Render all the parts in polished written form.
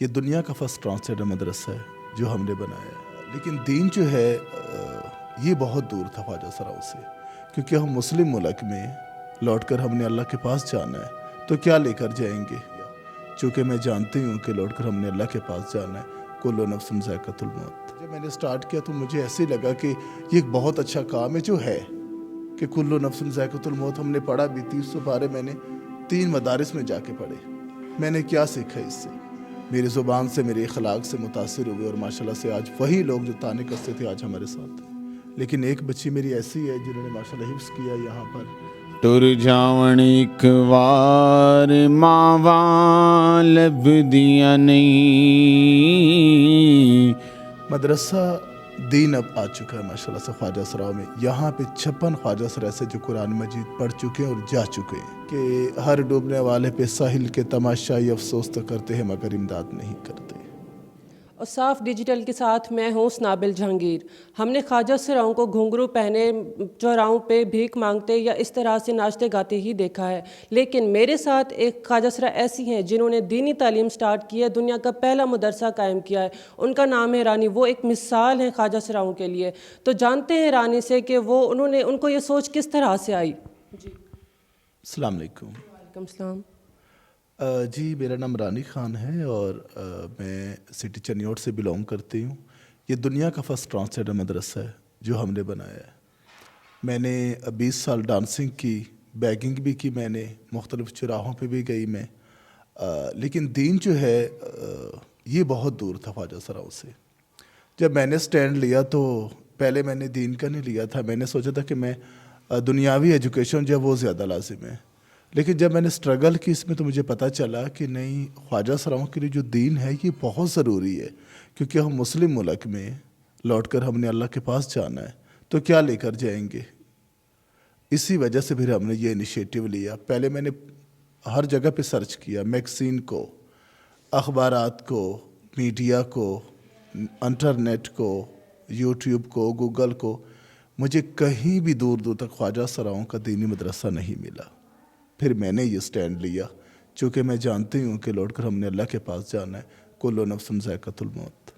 یہ دنیا کا فرسٹ ٹرانسلیٹر مدرسہ ہے جو ہم نے بنایا ہے، لیکن دین جو ہے یہ بہت دور تھا خواجہ سراؤں سے، کیونکہ ہم مسلم ملک میں لوٹ کر ہم نے اللہ کے پاس جانا ہے تو کیا لے کر جائیں گے؟ چونکہ میں جانتی ہوں کہ لوٹ کر ہم نے اللہ کے پاس جانا ہے، کل نفس ذائقۃ الموت۔ جب میں نے سٹارٹ کیا تو مجھے ایسے ہی لگا کہ یہ ایک بہت اچھا کام ہے جو ہے کہ کل نفس ذائقۃ الموت ہم نے پڑھا بھی 300 پارے میں نے 3 مدارس میں جا کے پڑھے۔ میں نے کیا سیکھا اس سے؟ میری زبان سے، میرے اخلاق سے متاثر ہوئے، اور ماشاءاللہ سے آج وہی لوگ جو تانے کستے تھے آج ہمارے ساتھ ہیں۔ لیکن ایک بچی میری ایسی ہے جنہوں نے ماشاءاللہ حفظ کیا یہاں پر۔ ٹر جاون ایک وار ماواں لب دیا نہیں۔ مدرسہ دین اب آ چکا ہے ماشاءاللہ سے خواجہ سراؤں میں۔ یہاں پہ 56 خواجہ سرا سے جو قرآن مجید پڑھ چکے ہیں اور جا چکے ہیں کہ ہر ڈوبنے والے پہ ساحل کے تماشائی افسوس تو کرتے ہیں مگر امداد نہیں کرتے۔ اور صاف ڈیجیٹل کے ساتھ میں ہوں سنابل جہانگیر۔ ہم نے خواجہ سراؤں کو گھنگرو پہنے چوراہوں پہ بھیک مانگتے یا اس طرح سے ناچتے گاتے ہی دیکھا ہے، لیکن میرے ساتھ ایک خواجہ سرا ایسی ہیں جنہوں نے دینی تعلیم سٹارٹ کی ہے، دنیا کا پہلا مدرسہ قائم کیا ہے۔ ان کا نام ہے رانی، وہ ایک مثال ہیں خواجہ سراؤں کے لیے۔ تو جانتے ہیں رانی سے کہ ان کو یہ سوچ کس طرح سے آئی۔ جی السلام علیکم۔ وعلیکم السلام۔ جی میرا نام رانی خان ہے اور میں سٹی چنیوٹ سے بلونگ کرتی ہوں۔ یہ دنیا کا فرسٹ ٹرانسلیٹر مدرسہ ہے جو ہم نے بنایا ہے۔ میں نے 20 سال ڈانسنگ کی، بیگنگ بھی کی، میں نے مختلف چراہوں پہ بھی گئی میں، لیکن دین جو ہے یہ بہت دور تھا خواجہ سراؤں سے۔ جب میں نے سٹینڈ لیا تو پہلے میں نے دین کا نہیں لیا تھا، میں نے سوچا تھا کہ میں دنیاوی ایجوکیشن جو ہے وہ زیادہ لازم ہے، لیکن جب میں نے سٹرگل کی اس میں تو مجھے پتہ چلا کہ نہیں، خواجہ سراؤں کے لیے جو دین ہے یہ بہت ضروری ہے، کیونکہ ہم مسلم ملک میں لوٹ کر ہم نے اللہ کے پاس جانا ہے تو کیا لے کر جائیں گے؟ اسی وجہ سے پھر ہم نے یہ انیشیٹو لیا۔ پہلے میں نے ہر جگہ پہ سرچ کیا، میگزین کو، اخبارات کو، میڈیا کو، انٹرنیٹ کو، یوٹیوب کو، گوگل کو، مجھے کہیں بھی دور دور تک خواجہ سراؤں کا دینی مدرسہ نہیں ملا۔ پھر میں نے یہ سٹینڈ لیا، چونکہ میں جانتی ہوں کہ لوٹ کر ہم نے اللہ کے پاس جانا ہے، کل نفس ذائقۃ الموت۔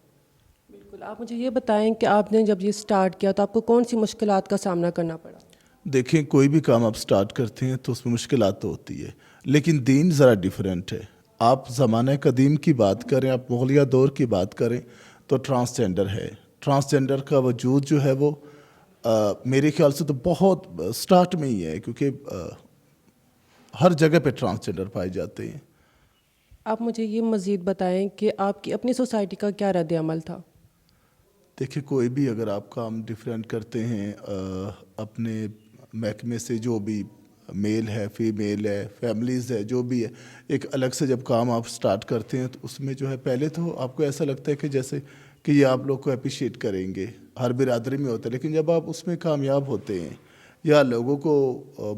بالکل، آپ مجھے یہ بتائیں کہ آپ نے جب یہ سٹارٹ کیا تو آپ کو کون سی مشکلات کا سامنا کرنا پڑا؟ دیکھیں، کوئی بھی کام آپ سٹارٹ کرتے ہیں تو اس میں مشکلات تو ہوتی ہے، لیکن دین ذرا ڈیفرنٹ ہے۔ آپ زمانہ قدیم کی بات کریں، آپ مغلیہ دور کی بات کریں تو ٹرانسجینڈر ہے۔ ٹرانسجینڈر کا وجود جو ہے وہ میرے خیال سے تو بہت سٹارٹ میں ہی ہے، کیونکہ ہر جگہ پہ ٹرانسجینڈر پائے جاتے ہیں۔ آپ مجھے یہ مزید بتائیں کہ آپ کی اپنی سوسائٹی کا کیا رد عمل تھا؟ دیکھیں، کوئی بھی اگر آپ کام ڈیفرینٹ کرتے ہیں اپنے محکمے سے، جو بھی میل ہے، فیمیل ہے، فیملیز ہے، جو بھی ہے، ایک الگ سے جب کام آپ سٹارٹ کرتے ہیں تو اس میں جو ہے پہلے تو آپ کو ایسا لگتا ہے کہ جیسے کہ یہ آپ لوگ کو اپریشیٹ کریں گے، ہر برادری میں ہوتا ہے، لیکن جب آپ اس میں کامیاب ہوتے ہیں یا لوگوں کو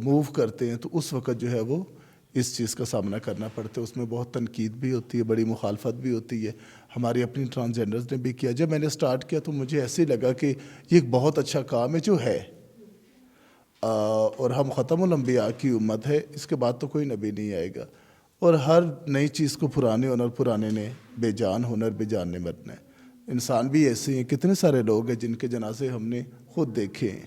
موو کرتے ہیں تو اس وقت جو ہے وہ اس چیز کا سامنا کرنا پڑتا ہے۔ اس میں بہت تنقید بھی ہوتی ہے، بڑی مخالفت بھی ہوتی ہے، ہماری اپنی ٹرانسجینڈرز نے بھی کیا۔ جب میں نے سٹارٹ کیا تو مجھے ایسے ہی لگا کہ یہ ایک بہت اچھا کام ہے جو ہے، اور ہم ختم الانبیاء کی امت ہے، اس کے بعد تو کوئی نبی نہیں آئے گا، اور ہر نئی چیز کو پرانے ہنر پرانے نے، بے جان ہنر بے جان نے مرنا ہے۔ انسان بھی ایسے ہیں، کتنے سارے لوگ ہیں جن کے جنازے ہم نے خود دیکھے ہیں،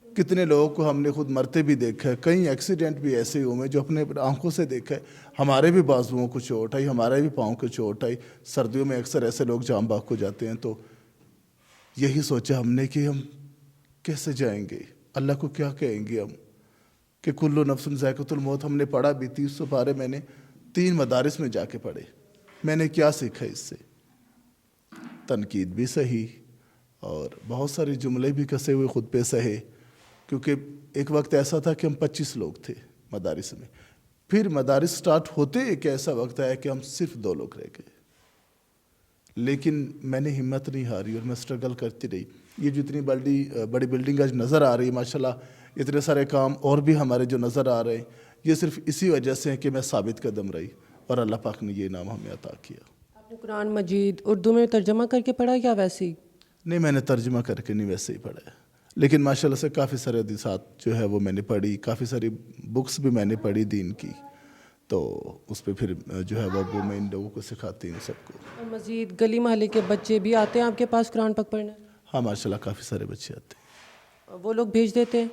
کتنے لوگوں کو ہم نے خود مرتے بھی دیکھا ہے، کئی ایکسیڈنٹ بھی ایسے ہوئے ہیں جو اپنے آنکھوں سے دیکھا ہے۔ ہمارے بھی بازوؤں کو چوٹ آئی، ہمارے بھی پاؤں کو چوٹ آئی، سردیوں میں اکثر ایسے لوگ جام بحق ہو جاتے ہیں۔ تو یہی سوچا ہم نے کہ ہم کیسے جائیں گے، اللہ کو کیا کہیں گے ہم، کہ کل نفس ذائقۃ الموت ہم نے پڑھا بھی 300 پارے میں نے 3 مدارس میں جا کے پڑھے۔ میں نے کیا سیکھا اس سے؟ تنقید بھی سہی اور بہت سارے جملے بھی کسے ہوئے خود پہ سہے، کیونکہ ایک وقت ایسا تھا کہ ہم 25 لوگ تھے مدارس میں، پھر مدارس سٹارٹ ہوتے ایک ایسا وقت آیا کہ ہم صرف 2 لوگ رہ گئے، لیکن میں نے ہمت نہیں ہاری اور میں سٹرگل کرتی رہی۔ یہ جو اتنی بڑی بلڈنگ آج نظر آ رہی ہے، ماشاءاللہ اتنے سارے کام اور بھی ہمارے جو نظر آ رہے ہیں، یہ صرف اسی وجہ سے ہے کہ میں ثابت قدم رہی اور اللہ پاک نے یہ انعام ہمیں عطا کیا۔ آپ نے قرآن مجید اردو میں ترجمہ کر کے پڑھا یا ویسے ہی؟ نہیں، میں نے ترجمہ کر کے نہیں، ویسے ہی پڑھا ہے، لیکن ماشاءاللہ سے کافی سارے حدیثات جو ہے وہ میں نے پڑھی، کافی ساری بکس بھی میں نے پڑھی دین کی، تو اس پہ پھر جو ہے وہ میں ان لوگوں کو سکھاتی ہوں سب کو. اور مزید گلی محلے کے بچے بھی آتے ہیں آپ کے پاس قرآن پاک پڑھنے؟ ہاں ماشاء اللہ کافی سارے بچے آتے ہیں. وہ لوگ بھیج دیتے ہیں؟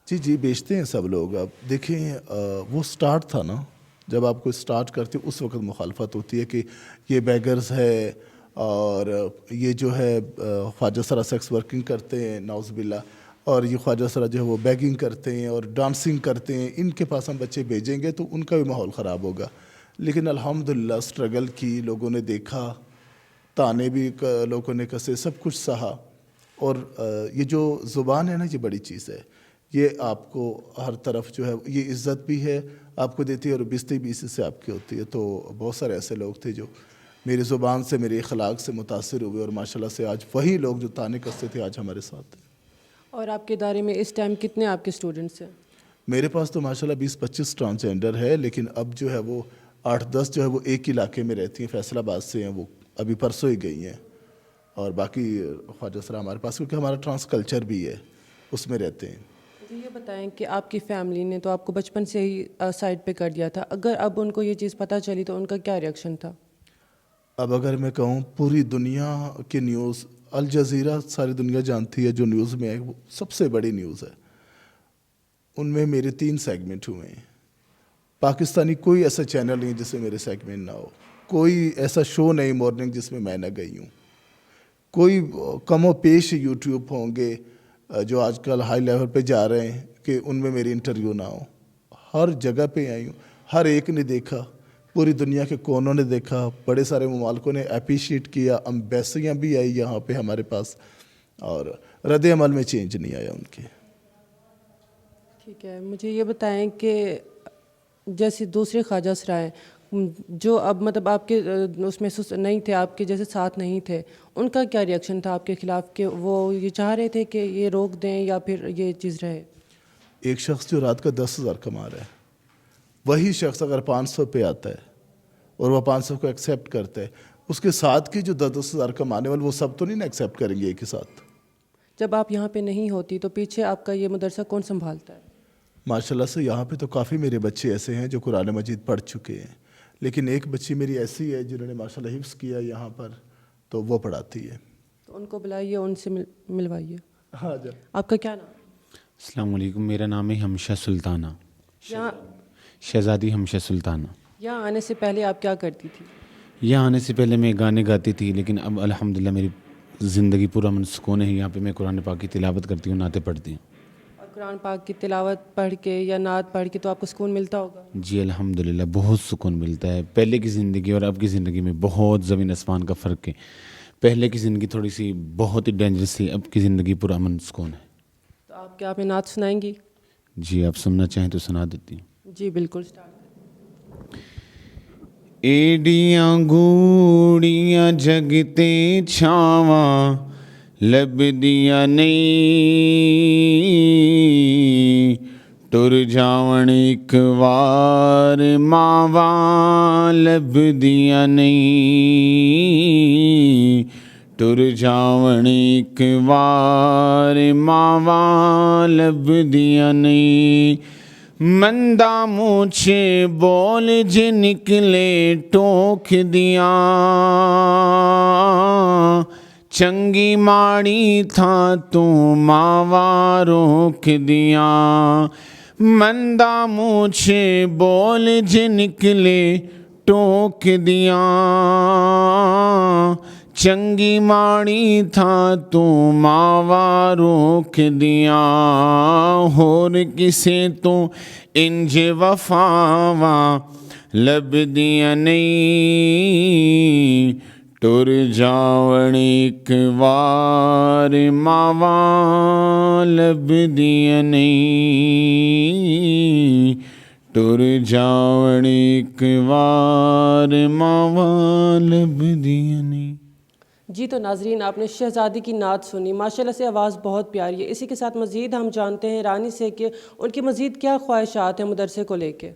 جی بیچتے ہیں سب لوگ. اب دیکھیں وہ سٹارٹ تھا نا، جب آپ کو سٹارٹ کرتے اس وقت مخالفت ہوتی ہے کہ یہ بیگرز ہے اور یہ جو ہے خواجہ سرا سیکس ورکنگ کرتے ہیں نعوذ باللہ، اور یہ خواجہ سرا جو ہے وہ بیگنگ کرتے ہیں اور ڈانسنگ کرتے ہیں، ان کے پاس ہم بچے بھیجیں گے تو ان کا بھی ماحول خراب ہوگا. لیکن الحمدللہ سٹرگل کی، لوگوں نے دیکھا، تانے بھی لوگوں نے کسے، سب کچھ سہا. اور یہ جو زبان ہے نا یہ بڑی چیز ہے، یہ آپ کو ہر طرف جو ہے یہ عزت بھی ہے آپ کو دیتی ہے اور بستی بھی اسی سے آپ کی ہوتی ہے. تو بہت سارے ایسے لوگ تھے جو میری زبان سے، میرے اخلاق سے متاثر ہوئے اور ماشاءاللہ سے آج وہی لوگ جو تانے کستے تھے آج ہمارے ساتھ ہیں. اور آپ کے ادارے میں اس ٹائم کتنے آپ کے اسٹوڈنٹس ہیں؟ میرے پاس تو ماشاءاللہ 20-25 ٹرانسجینڈر ہے، لیکن اب جو ہے وہ 8-10 جو ہے وہ ایک علاقے میں رہتی ہیں، فیصل آباد سے ہیں، وہ ابھی پرسوں ہی گئی ہیں. اور باقی خواجہ سرا ہمارے پاس، کیونکہ ہمارا ٹرانس کلچر بھی ہے، اس میں رہتے ہیں. مجھے یہ بتائیں کہ آپ کی فیملی نے تو آپ کو بچپن سے ہی سائڈ پہ کر دیا تھا، اگر اب ان کو یہ چیز پتہ چلی تو ان کا کیا ریئیکشن تھا؟ اب اگر میں کہوں پوری دنیا کی نیوز، الجزیرہ ساری دنیا جانتی ہے جو نیوز میں ہے وہ سب سے بڑی نیوز ہے. ان میں میرے 3 سیگمنٹ ہوئے ہیں. پاکستانی کوئی ایسا چینل نہیں جس میں میرے سیگمنٹ نہ ہو، کوئی ایسا شو نہیں مارننگ جس میں میں نہ گئی ہوں. کوئی کم و پیش یوٹیوب ہوں گے جو آج کل ہائی لیول پہ جا رہے ہیں کہ ان میں میری انٹرویو نہ ہو. ہر جگہ پہ آئی ہوں، ہر ایک نے دیکھا، پوری دنیا کے کونوں نے دیکھا، بڑے سارے ممالکوں نے اپریشیٹ کیا، امبیسیاں بھی آئی یہاں پہ ہمارے پاس، اور رد عمل میں چینج نہیں آیا ان کے. ٹھیک ہے، مجھے یہ بتائیں کہ جیسے دوسرے خواجہ سرا ہیں جو اب مطلب آپ کے اس میں نہیں تھے، آپ کے جیسے ساتھ نہیں تھے، ان کا کیا ریئیکشن تھا آپ کے خلاف کہ وہ یہ چاہ رہے تھے کہ یہ روک دیں یا پھر یہ چیز رہے؟ ایک شخص جو رات کا 10,000 کما رہا ہے، وہی شخص اگر 500 پہ آتا ہے اور وہ 500 کو ایکسیپٹ کرتا ہے، اس کے ساتھ کی جو 10,000 کمانے والے وہ سب تو نہیں نا ایکسیپٹ کریں گے ایک ہی ساتھ. جب آپ یہاں پہ نہیں ہوتی تو پیچھے آپ کا یہ مدرسہ کون سنبھالتا ہے؟ ماشاءاللہ سے یہاں پہ تو کافی میرے بچے ایسے ہیں جو قرآن مجید پڑھ چکے ہیں، لیکن ایک بچی میری ایسی ہے جنہوں نے ماشاءاللہ حفظ کیا یہاں پر، تو وہ پڑھاتی ہے. تو ان کو بلائیے، ان سے ملوائیے. ہاں جا. آپ کا کیا نام؟ السلام علیکم، میرا نام ہے ہمشہ سلطانہ، یہاں شہزادی ہمشہ سلطانہ. یہاں آنے سے پہلے آپ کیا کرتی تھی؟ یہاں آنے سے پہلے میں گانے گاتی تھی، لیکن اب الحمدللہ میری زندگی پورا من سکون ہے. یہاں پہ میں قرآن پاک کی تلاوت کرتی ہوں، نعتیں پڑھتی ہوں. اور قرآن پاک کی تلاوت پڑھ کے یا نعت پڑھ کے تو آپ کو سکون ملتا ہوگا؟ جی الحمدللہ بہت سکون ملتا ہے. پہلے کی زندگی اور اب کی زندگی میں بہت زمین آسمان کا فرق ہے. پہلے کی زندگی تھوڑی سی بہت ہی ڈینجرس تھی، اب کی زندگی پورا امن سکون ہے. تو آپ کیا ہمیں نعت سنائیں گی؟ جی آپ سننا چاہیں تو سنا دیتی ہوں. جی بالکل، اسٹارٹ. ایڈیاں گوڑیاں جگتے چھاواں لبدیاں نہیں، ٹر جاون ایک وار ماواں لبدیاں نہیں، ٹر جاون ایک وار ماواں لبدیاں نہیں. مندا مونچھے بول جے نکلے ٹوک دیاں، چنگی ماڑی تھا تو ماوا روک دیاں. مندا مونچھے بول جے نکلے ٹوک دیاں، چنگی ماڑی تھا تو ماوا روک دیاں. ہور کسے تو انج وفاواں لبدیاں نہیں، ٹر جاون ایک وار ماواں لبدیاں نہیں، ٹر جاون ایک وار ماواں لبدیاں نہیں. جی تو ناظرین، آپ نے شہزادی کی نعت سنی، ماشاءاللہ سے آواز بہت پیاری ہے. اسی کے ساتھ مزید ہم جانتے ہیں رانی سے کہ ان کی مزید کیا خواہشات ہیں مدرسے کو لے کے.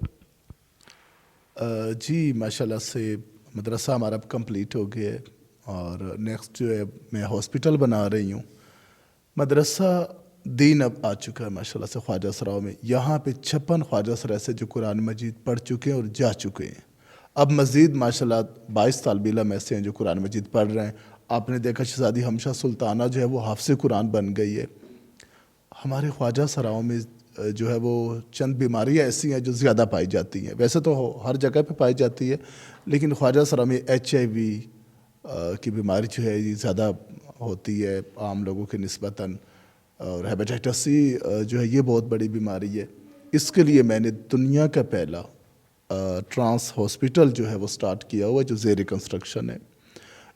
جی ماشاءاللہ سے مدرسہ ہمارا اب کمپلیٹ ہو گیا ہے اور نیکسٹ جو ہے میں ہاسپٹل بنا رہی ہوں. مدرسہ دین اب آ چکا ہے ماشاءاللہ سے خواجہ سراؤں میں. یہاں پہ 56 خواجہ سرا سے جو قرآن مجید پڑھ چکے ہیں اور جا چکے ہیں. اب مزید ماشاءاللہ 22 طالب علم ایسے ہیں جو قرآن مجید پڑھ رہے ہیں. آپ نے دیکھا شہزادی حمشہ سلطانہ جو ہے وہ حافظ قرآن بن گئی ہے. ہمارے خواجہ سراؤں میں جو ہے وہ چند بیماریاں ایسی ہیں جو زیادہ پائی جاتی ہیں. ویسے تو ہر جگہ پہ پائی جاتی ہے لیکن خواجہ سراؤں میں HIV کی بیماری جو ہے یہ زیادہ ہوتی ہے عام لوگوں کے نسبتاً. اور ہیپیٹائٹس C جو ہے یہ بہت بڑی بیماری ہے. اس کے لیے میں نے دنیا کا پہلا ٹرانس ہاسپٹل جو ہے وہ سٹارٹ کیا ہوا ہے جو زیر کنسٹرکشن ہے.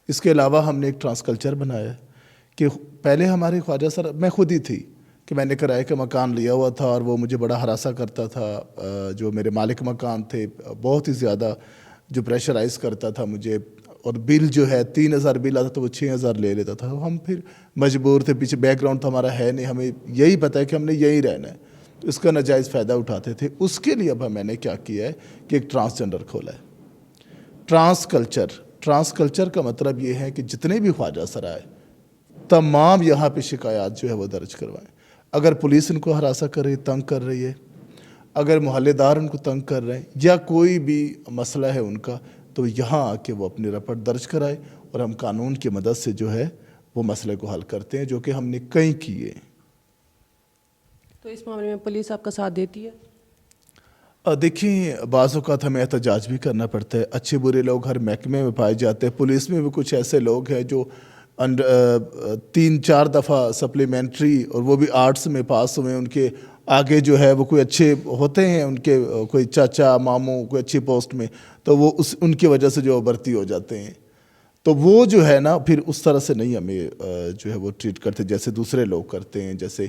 اس کے علاوہ ہم نے ایک ٹرانس کلچر بنایا ہے کہ پہلے ہمارے خواجہ سر میں خود ہی تھی کہ میں نے کرائے کا مکان لیا ہوا تھا اور وہ مجھے بڑا ہراساں کرتا تھا. جو میرے مالک مکان تھے بہت ہی زیادہ جو پریشرائز کرتا تھا مجھے, اور بل جو ہے 3000 بل آتا تو وہ 6000 لے لیتا تھا. ہم پھر مجبور تھے, پیچھے بیک گراؤنڈ تو ہمارا ہے نہیں, ہمیں یہی پتہ ہے کہ ہم نے یہی رہنا ہے, تو اس کا ناجائز فائدہ اٹھاتے تھے. اس کے لیے اب میں نے کیا کیا ہے کہ ایک ٹرانسجنڈر کھولا ہے, ٹرانس کلچر. ٹرانس کلچر کا مطلب یہ ہے کہ جتنے بھی خواجہ سرائے تمام یہاں پہ شکایات جو ہے وہ درج کروائیں. اگر پولیس ان کو ہراساں کر رہی, تنگ کر رہی ہے, اگر محلے دار ان کو تنگ کر رہے ہیں یا کوئی بھی مسئلہ ہے ان کا, تو یہاں آ کے وہ اپنی رپورٹ درج کرائے اور ہم قانون کی مدد سے جو ہے وہ مسئلے کو حل کرتے ہیں, جو کہ ہم نے کئی کیے. تو اس معاملے میں پولیس آپ کا ساتھ دیتی ہے؟ دیکھیں بعض اوقات ہمیں احتجاج بھی کرنا پڑتا ہے. اچھے برے لوگ ہر محکمے میں پائے جاتے ہیں. پولیس میں بھی کچھ ایسے لوگ ہیں جو 3-4 دفعہ سپلیمنٹری اور وہ بھی آرٹس میں پاس ہوئے, ان کے آگے جو ہے وہ کوئی اچھے ہوتے ہیں, ان کے کوئی چاچا ماموں کوئی اچھی پوسٹ میں, تو وہ ان کی وجہ سے جو بھرتی ہو جاتے ہیں. تو وہ جو ہے نا پھر اس طرح سے نہیں ہمیں جو ہے وہ ٹریٹ کرتے جیسے دوسرے لوگ کرتے ہیں. جیسے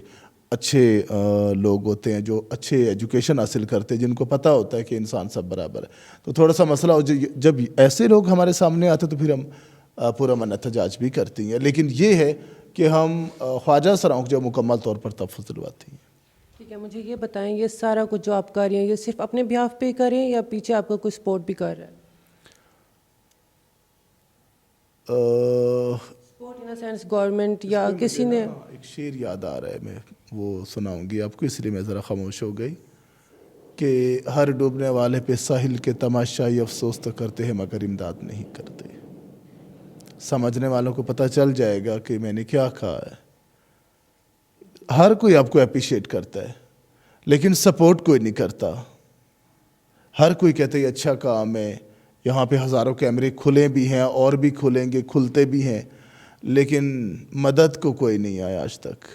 اچھے لوگ ہوتے ہیں جو اچھے ایجوکیشن حاصل کرتے ہیں, جن کو پتہ ہوتا ہے کہ انسان سب برابر ہے. تو تھوڑا سا مسئلہ ہو جب ایسے لوگ ہمارے سامنے آتے تو پھر ہم پورا من احتجاج بھی کرتی ہیں. لیکن یہ ہے کہ ہم خواجہ سراؤں کو جو مکمل طور پر تحفظ دلواتی ہیں. ٹھیک ہے, مجھے یہ بتائیں یہ سارا کچھ جو آپ کر رہی ہیں یہ صرف اپنے بیہاف پہ کریں یا پیچھے آپ کا کوئی سپورٹ بھی کر رہا ہے؟ سپورٹ ان سینس گورنمنٹ یا کسی نے؟ ایک شعر یاد آ رہا ہے, میں وہ سناؤں گی آپ کو, اس لیے میں ذرا خاموش ہو گئی کہ ہر ڈوبنے والے پہ ساحل کے تماشائی افسوس تو کرتے ہیں مگر امداد نہیں کرتے. سمجھنے والوں کو پتہ چل جائے گا کہ میں نے کیا کہا ہے. ہر کوئی آپ کو اپریشیٹ کرتا ہے لیکن سپورٹ کوئی نہیں کرتا. ہر کوئی کہتا ہے یہ اچھا کام ہے, یہاں پہ ہزاروں کیمرے کھلے بھی ہیں اور بھی کھلیں گے, کھلتے بھی ہیں, لیکن مدد کو کوئی نہیں آیا آج تک.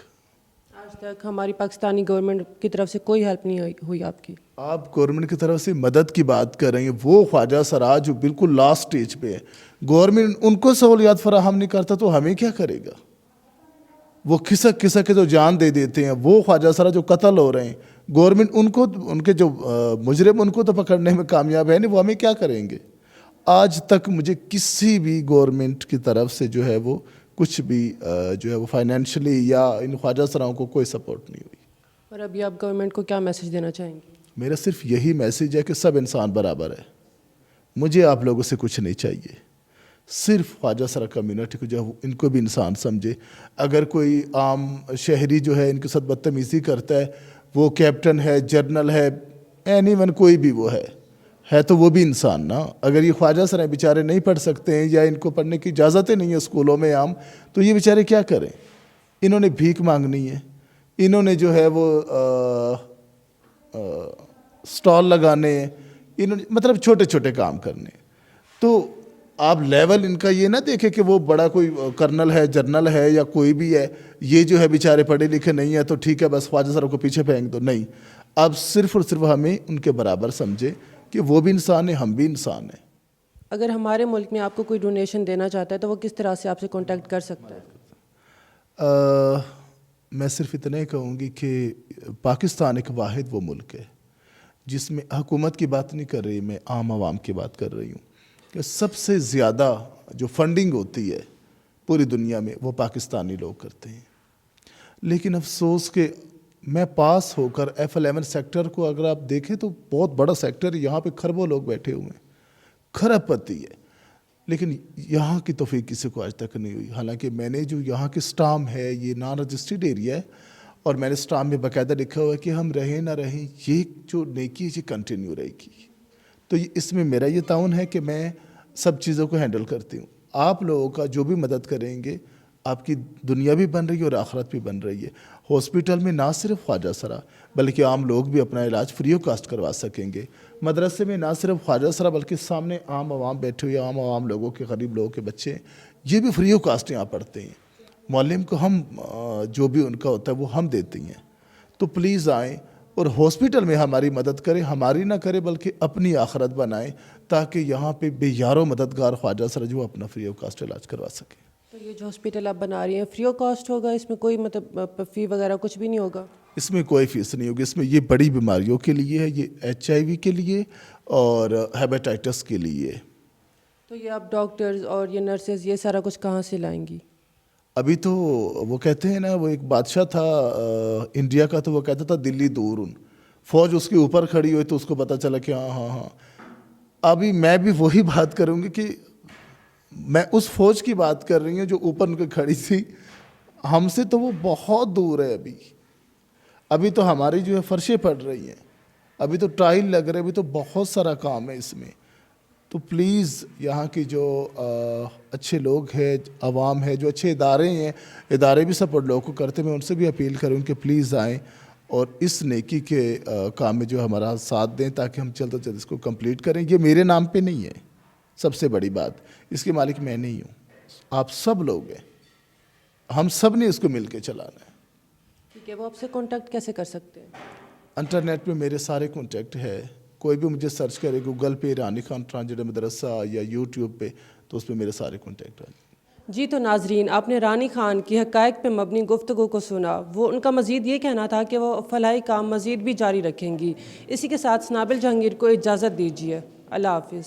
آج تک ہماری پاکستانی گورنمنٹ کی طرف سے کوئی ہیلپ نہیں ہوئی آپ کی؟ آپ گورنمنٹ کی طرف سے مدد کی بات کر رہے ہیں, وہ خواجہ سرا جو بالکل لاسٹ سٹیج پہ ہے, گورنمنٹ ان کو سہولیات فراہم نہیں کرتا تو ہمیں کیا کرے گا. وہ کھسک کے جو جان دے دیتے ہیں, وہ خواجہ سرا جو قتل ہو رہے ہیں, گورنمنٹ ان کے جو مجرم ان کو تو پکڑنے میں کامیاب ہے نہیں, وہ ہمیں کیا کریں گے. آج تک مجھے کسی بھی گورنمنٹ کی طرف سے جو ہے وہ کچھ بھی جو ہے وہ فائنینشلی یا ان خواجہ سراؤں کو کوئی سپورٹ نہیں ہوئی. اور ابھی آپ گورنمنٹ کو کیا میسج دینا چاہیں گے؟ میرا صرف یہی میسج ہے کہ سب انسان برابر ہے. مجھے آپ لوگوں سے کچھ نہیں چاہیے, صرف خواجہ سرا کمیونٹی کو جو ہے ان کو بھی انسان سمجھے. اگر کوئی عام شہری جو ہے ان کے ساتھ بدتمیزی کرتا ہے, وہ کیپٹن ہے, جرنل ہے, اینی ون کوئی بھی وہ ہے تو وہ بھی انسان نا. اگر یہ خواجہ سرا بیچارے نہیں پڑھ سکتے ہیں یا ان کو پڑھنے کی اجازتیں نہیں ہے اسکولوں میں عام, تو یہ بیچارے کیا کریں. انہوں نے بھیک مانگنی ہے, انہوں نے جو ہے وہ سٹال لگانے ہیں, انہوں نے مطلب چھوٹے چھوٹے کام کرنے. تو آپ لیول ان کا یہ نہ دیکھیں کہ وہ بڑا کوئی کرنل ہے, جرنل ہے یا کوئی بھی ہے, یہ جو ہے بیچارے پڑھے لکھے نہیں ہے تو ٹھیک ہے بس خواجہ سرا کو پیچھے پھینک دو. نہیں, اب صرف اور صرف ہمیں ان کے برابر سمجھے کہ وہ بھی انسان ہیں, ہم بھی انسان ہیں. اگر ہمارے ملک میں آپ کو کوئی ڈونیشن دینا چاہتا ہے تو وہ کس طرح سے آپ سے کانٹیکٹ کر سکتا ہے؟ میں صرف اتنا ہی کہوں گی کہ پاکستان ایک واحد وہ ملک ہے جس میں حکومت کی بات نہیں کر رہی, میں عام عوام کی بات کر رہی ہوں, کہ سب سے زیادہ جو فنڈنگ ہوتی ہے پوری دنیا میں وہ پاکستانی لوگ کرتے ہیں. لیکن افسوس کہ میں پاس ہو کر F11 سیکٹر کو اگر آپ دیکھیں تو بہت بڑا سیکٹر ہے, یہاں پہ کھربوں لوگ بیٹھے ہوئے ہیں, کھرب پتی ہے, لیکن یہاں کی توفیق کسی کو آج تک نہیں ہوئی. حالانکہ میں نے جو یہاں کے سٹام ہے, یہ نان رجسٹرڈ ایریا ہے اور میں نے اسٹام میں باقاعدہ لکھا ہوا ہے کہ ہم رہیں نہ رہیں یہ جو نیکی ہے یہ کنٹینیو رہے گی. تو اس میں میرا یہ تعاون ہے کہ میں سب چیزوں کو ہینڈل کرتی ہوں. آپ لوگوں کا جو بھی مدد کریں گے آپ کی دنیا بھی بن رہی ہے اور آخرت بھی بن رہی ہے. ہاسپٹل میں نہ صرف خواجہ سرا بلکہ عام لوگ بھی اپنا علاج فری آف کاسٹ کروا سکیں گے. مدرسے میں نہ صرف خواجہ سرا بلکہ سامنے عام عوام بیٹھے ہوئے عام لوگوں کے غریب لوگوں کے بچے یہ بھی فری آف کاسٹ یہاں پڑھتے ہیں. معلم کو ہم جو بھی ان کا ہوتا ہے وہ ہم دیتے ہیں. تو پلیز آئیں اور ہاسپٹل میں ہماری مدد کریں, ہماری نہ کریں بلکہ اپنی آخرت بنائیں تاکہ یہاں پہ بے یارو مددگار خواجہ سرا جو اپنا فری آف کاسٹ علاج کروا سکیں. تو یہ جو ہاسپٹل آپ بنا رہی ہیں فری آف کاسٹ ہوگا, اس میں کوئی مطلب فی وغیرہ کچھ بھی نہیں ہوگا؟ اس میں کوئی فیس نہیں ہوگی. اس میں یہ بڑی بیماریوں کے لیے ہے, یہ HIV کے لیے اور ہیپاٹائٹس کے لیے. تو یہ آپ ڈاکٹرز اور یہ نرسز یہ سارا کچھ کہاں سے لائیں گی؟ ابھی تو وہ کہتے ہیں نا, وہ ایک بادشاہ تھا انڈیا کا, تو وہ کہتا تھا دلی دور ان فوج اس کے اوپر کھڑی ہوئی تو اس کو پتہ چلا کہ ہاں. ابھی میں بھی وہی بات کروں گی کہ میں اس فوج کی بات کر رہی ہوں جو اوپر ان کے کھڑی تھی. ہم سے تو وہ بہت دور ہے. ابھی تو ہماری جو ہے فرشیں پڑ رہی ہیں, ابھی تو ٹائل لگ رہے, ابھی تو بہت سارا کام ہے اس میں. تو پلیز یہاں کی جو اچھے لوگ ہیں, عوام ہے, جو اچھے ادارے ہیں, ادارے بھی سپورٹ لوگوں کو کرتے, میں ان سے بھی اپیل کروں کہ پلیز آئیں اور اس نیکی کے کام میں جو ہمارا ساتھ دیں تاکہ ہم جلد از جلد اس کو کمپلیٹ کریں. یہ میرے نام پہ نہیں ہے, سب سے بڑی بات اس کے مالک میں نہیں ہوں, آپ سب لوگ ہیں, ہم سب نے اس کو مل کے چلانا ہے. ٹھیک ہے, وہ آپ سے کانٹیکٹ کیسے کر سکتے ہیں؟ انٹرنیٹ پہ میرے سارے کانٹیکٹ ہے, کوئی بھی مجھے سرچ کرے گوگل پہ رانی خان ٹرانسجنڈر مدرسہ یا یوٹیوب پہ, تو اس پہ میرے سارے کانٹیکٹ ہیں. جی تو ناظرین, آپ نے رانی خان کی حقائق پہ مبنی گفتگو کو سنا. وہ ان کا مزید یہ کہنا تھا کہ وہ فلاحی کام مزید بھی جاری رکھیں گی. اسی کے ساتھ سنابل جہانگیر کو اجازت دیجیے. اللہ حافظ.